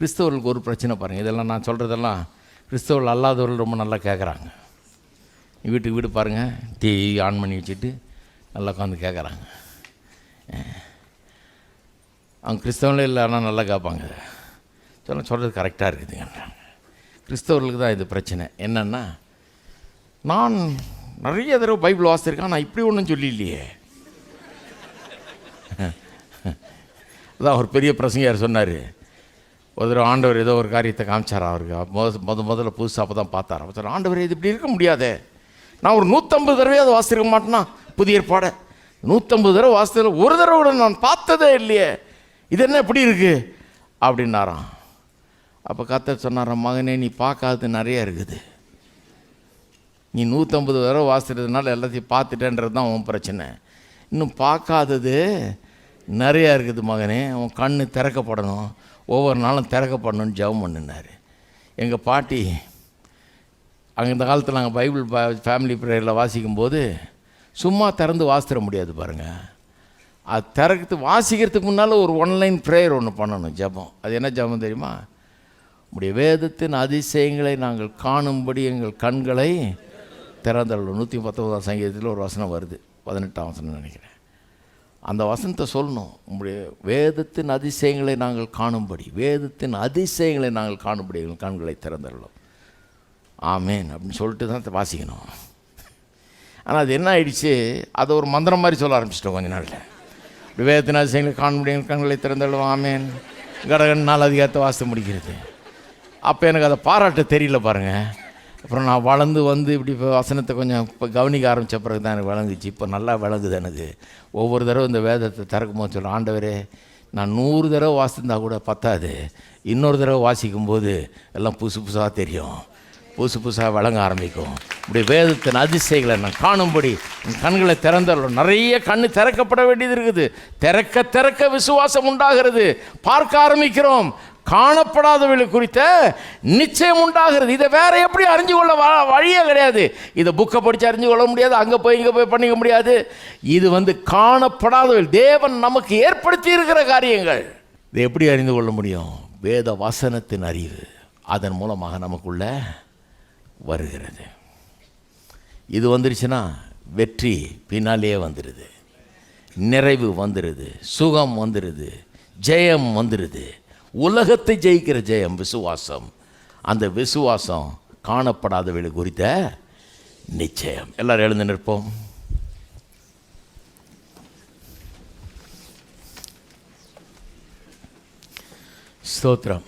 கிறிஸ்தவர்களுக்கு ஒரு பிரச்சனை பாருங்கள். இதெல்லாம் நான் சொல்கிறதெல்லாம் கிறிஸ்தவர்கள் அல்லாதவர்கள் ரொம்ப நல்லா கேட்குறாங்க. வீட்டுக்கு வீடு பாருங்கள், டிவி ஆன் பண்ணி வச்சுட்டு நல்லா உட்காந்து கேட்குறாங்க. அவங்க கிறிஸ்தவங்களே இல்லை, ஆனால் நல்லா கேட்பாங்க. சொல்கிறது கரெக்டாக இருக்குதுங்கன்றாங்க. கிறிஸ்தவர்களுக்கு தான் இது பிரச்சனை. என்னென்னா, நான் நிறைய தடவை பைபிள் வாசிச்சிருக்கேன், நான் இப்படி ஒன்றும் சொல்லிலையே. அதான் ஒரு பெரிய பிரசங்கியார் சொன்னார். ஒரு தடவை ஆண்டவர் ஏதோ ஒரு காரியத்தை காமிச்சார் அவருக்கு. முதல்ல புதுசாக அப்போ தான் பார்த்தார். அப்போ சார், ஆண்டவர் இது இப்படி இருக்க முடியாதே, நான் ஒரு 150 தடவை அதை வாசிச்சிருக்க மாட்டேன்னா புதிய ஏற்பாடை 150 தடவை வாசித்ததில் ஒரு தடவை கூட நான் பார்த்ததே இல்லையே, இது என்ன எப்படி இருக்குது அப்படின்னாராம். அப்போ கர்த்தர் சொன்னாராம், மகனே நீ பார்க்காதது நிறைய இருக்குது, நீ 150 தடவை வாசிக்கிறதுனால எல்லாத்தையும் பார்த்துட்டேன்றது தான் உன் பிரச்சனை. இன்னும் பார்க்காதது நிறையா இருக்குது மகனே, உன் கண்ணு திறக்கப்படணும், ஒவ்வொரு நாளும் திறக்கப்படணும்னு ஜெபம் பண்ணினார். எங்கள் பாட்டி அங்கே இந்த காலத்தில் நாங்கள் பைபிள் ஃபேமிலி ப்ரேயரில் வாசிக்கும்போது சும்மா திறந்து வாசித்திட முடியாது பாருங்கள். அது வாசிக்கிறதுக்கு முன்னால் ஒரு ஒன்லைன் ப்ரேயர் ஒன்று பண்ணணும், ஜெபம். அது என்ன ஜெபம் தெரியுமா? உடைய வேதத்தின் அதிசயங்களை நாங்கள் காணும்படி எங்கள் கண்களை திறந்தள்ளணும். 119ஆம் சங்கீதத்தில் ஒரு வசனம் வருது, 18ஆம் வசனம் நினைக்கிறேன். அந்த வசனத்தை சொல்லணும். உங்களுடைய வேதத்தின் அதிசயங்களை நாங்கள் காணும்படி, வேதத்தின் அதிசயங்களை நாங்கள் காணும்படி எங்கள் கண்களை திறந்தள்ளணும். ஆமேன் அப்படின்னு சொல்லிட்டு தான் வாசிக்கணும். ஆனால் அது என்ன ஆயிடுச்சு, அதை ஒரு மந்திரம் மாதிரி சொல்ல ஆரம்பிச்சிட்டோம் கொஞ்ச நாளில். வேதத்தின் அதிசயங்களை காணும்படி எங்கள் கண்களை திறந்தள்ளணும் ஆமேன் கடகன் 4 அதிகாரத்தை வாசித்து முடிக்கிறது. அப்போ எனக்கு அதை பாராட்ட தெரியல பாருங்கள். அப்புறம் நான் வளர்ந்து வந்து இப்படி இப்போ வசனத்தை கொஞ்சம் இப்போ கவனிக்க ஆரம்பித்த பிறகு தான் எனக்கு விளங்குச்சு. இப்போ நல்லா விளங்குது எனக்கு. ஒவ்வொரு தடவை இந்த வேதத்தை திறக்கும் போது சொல்கிறேன், ஆண்டவரே நான் 100 தடவை வாசித்திருந்தா கூட பத்தாது, இன்னொரு தடவை வாசிக்கும்போது எல்லாம் புதுசு புதுசாக தெரியும், புதுசு புதுசாக விளங்க ஆரம்பிக்கும். இப்படி வேதத்தின் அதிசயங்களை நான் காணும்படி என் கண்களை திறந்தள்ளணும். நிறைய கண்ணு திறக்கப்பட வேண்டியது இருக்குது. திறக்க திறக்க விசுவாசம் உண்டாகிறது. பார்க்க ஆரம்பிக்கிறோம், காணப்படாதவர்கள் குறித்த நிச்சயம் உண்டாகிறது. இதை வேற எப்படி அறிஞ்சு கொள்ள வழியே கிடையாது. இதை புக்கை படித்து அறிஞ்சு கொள்ள முடியாது, அங்கே போய் இங்கே போய் பண்ணிக்க முடியாது. இது காணப்படாதவர்கள், தேவன் நமக்கு ஏற்படுத்தி இருக்கிற காரியங்கள். இதை எப்படி அறிந்து கொள்ள முடியும்? வேத வசனத்தின் அறிவு அதன் மூலமாக நமக்குள்ள வருகிறது. இது வந்துருச்சுன்னா வெற்றி பின்னாலே வந்துடுது, நிறைவு வந்துடுது, சுகம் வந்துடுது, ஜெயம் வந்துடுது. உலகத்தை ஜெயிக்கிற ஜெயம் விசுவாசம். அந்த விசுவாசம் காணப்படாதவர்கள் குறித்த நிச்சயம். எல்லாரும் எழுந்து நிற்போம். ஸ்தோத்திரம்.